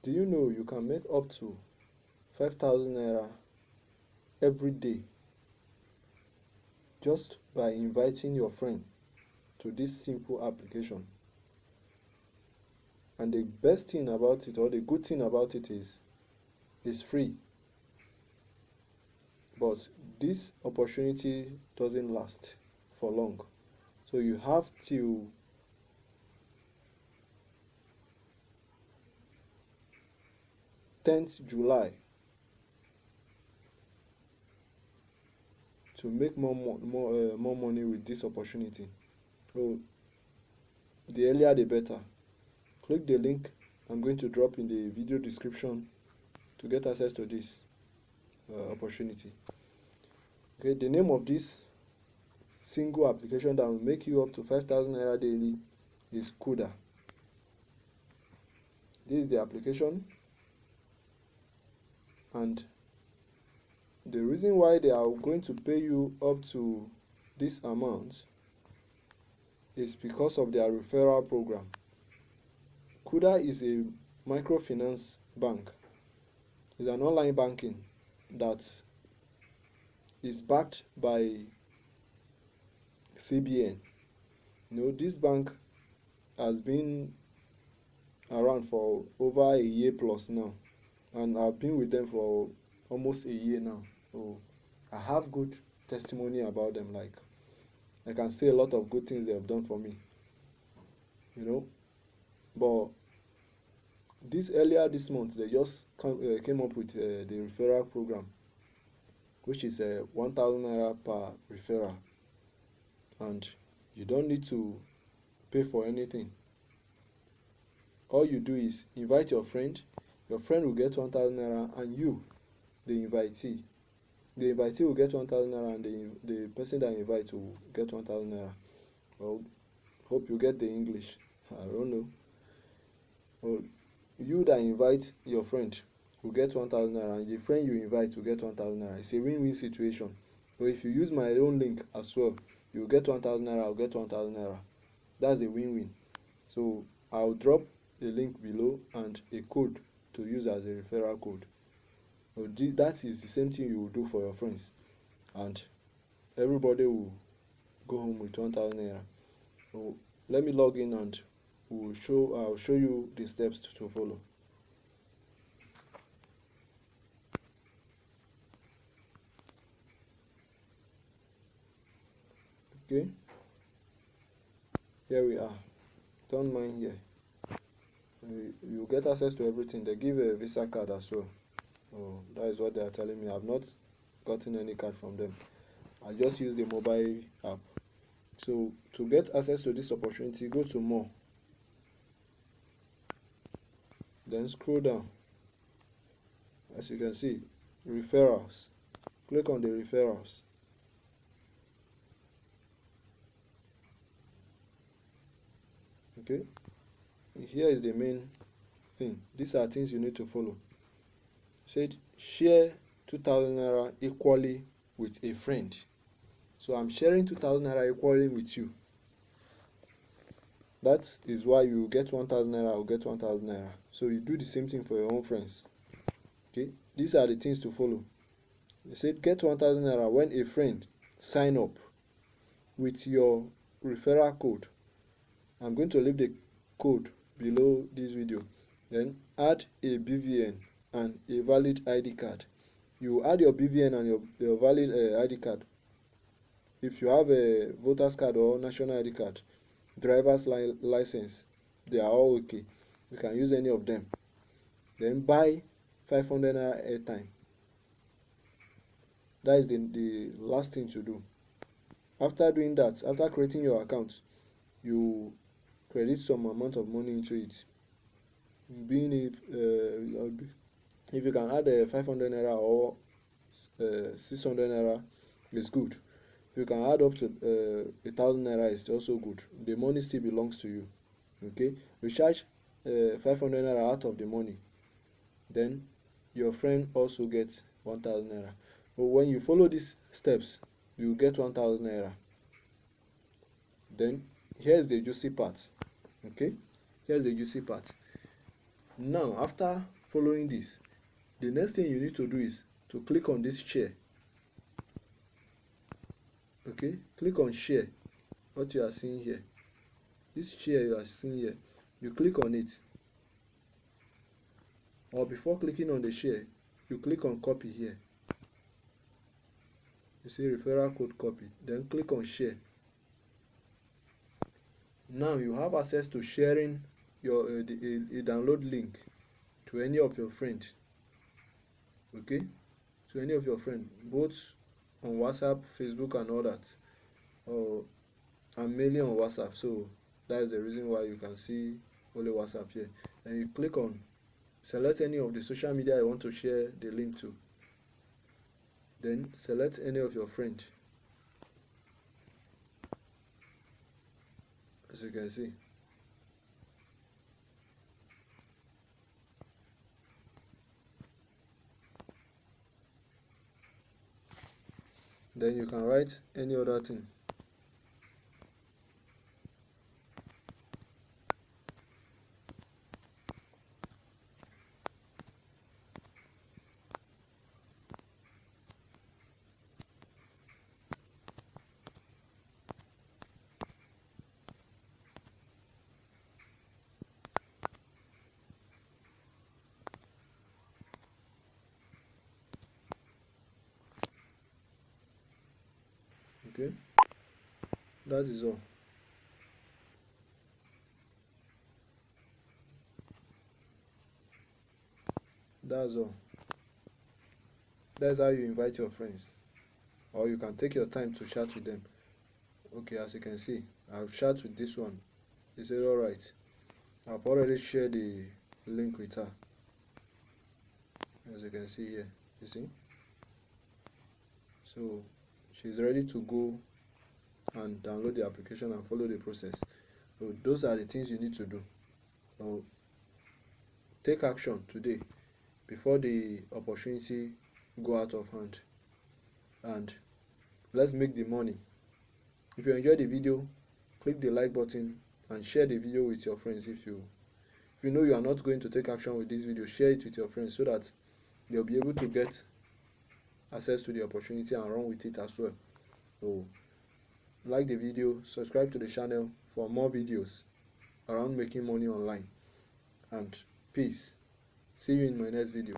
Do you know you can make up to 5,000 naira every day just by inviting your friend to this simple application? And the best thing about it, or the good thing about it, is it's free. But this opportunity doesn't last for long. So you have till 10th July to make more money with this opportunity. So the earlier the better. Click the link I'm going to drop in the video description to get access to this opportunity. Okay, the name of this single application that will make you up to 5,000 naira daily is Kuda. This is the application, and the reason why they are going to pay you up to this amount is because of their referral program. Kuda is a microfinance bank. It's an online banking that is backed by CBN. This bank has been around for over a year plus now, and I've been with them for almost a year now. So I have good testimony about them. Like, I can say a lot of good things they have done for me. But earlier this month, they just came up with the referral program, which is 1,000 naira per referral, and you don't need to pay for anything. All you do is invite your friend will get 1,000 naira, and you, the invitee will get 1,000 naira, and the person that invites will get 1,000 naira. Well, hope you get the English. I don't know. Well, you that invite your friend will get 1,000 naira, and the friend you invite will get 1,000 naira. It's a win-win situation. So if you use my own link as well, you will get 1,000 naira, I'll get 1,000 naira. That's a win-win. So I'll drop the link below and a code to use as a referral code. So that is the same thing you will do for your friends, and everybody will go home with 1,000 naira. So let me log in, and I'll show you the steps to follow. Okay, here we are. Don't mind here. You get access to everything. They give a Visa card as well. So that is what they are telling me. I've not gotten any card from them. I just use the mobile app. So to get access to this opportunity, go to more, then scroll down. As you can see, referrals. Click on the referrals. Okay, here is the main thing. These are things you need to follow. It said share 2,000 naira equally with a friend. So I'm sharing 2,000 naira equally with you. That is why you get 1,000 naira, I will get 1,000 naira. So you do the same thing for your own friends. Okay, these are the things to follow. They said get 1,000 naira when a friend sign up with your referral code. I'm going to leave the code below this video. Then add a BVN and a valid ID card. You add your BVN and your valid ID card. If you have a voter's card or national ID card, driver's license, they are all okay. You can use any of them. Then buy 500 naira airtime. That is the last thing to do. After doing that, after creating your account, you credit some amount of money into it. Being if you can add 500 naira or 600 naira is good. If you can add up to 1,000 naira is also good. The money still belongs to you. Okay, recharge 500 naira out of the money. Then your friend also gets 1,000 naira. But when you follow these steps, you get 1,000 naira. Then here's the juicy part. Okay, here's the juicy part. Now after following this, the next thing you need to do is to click on this share. Okay, click on share. What you are seeing here, this share you are seeing here, you click on it, or before clicking on the share, you click on copy here. You see referral code copy, then click on share. Now you have access to sharing your a download link to any of your friends. Okay, to any of your friends, both on WhatsApp, Facebook and all that, or I'm mainly on WhatsApp, so that is the reason why you can see only WhatsApp here. And you click on, select any of the social media you want to share the link to, then select any of your friends, as you can see. Then you can write any other thing. Okay, that is all. That's all. That's how you invite your friends, or you can take your time to chat with them. Okay, as you can see, I've chat with this one. He said alright, I've already shared the link with her, as you can see here. You see, so she's ready to go and download the application and follow the process. So those are the things you need to do. So take action today before the opportunity go out of hand, and let's make the money. If you enjoyed the video, click the like button and share the video with your friends. If you know you are not going to take action with this video, share it with your friends so that they'll be able to get access to the opportunity and run with it as well. So like the video, subscribe to the channel for more videos around making money online, and peace. See you in my next video.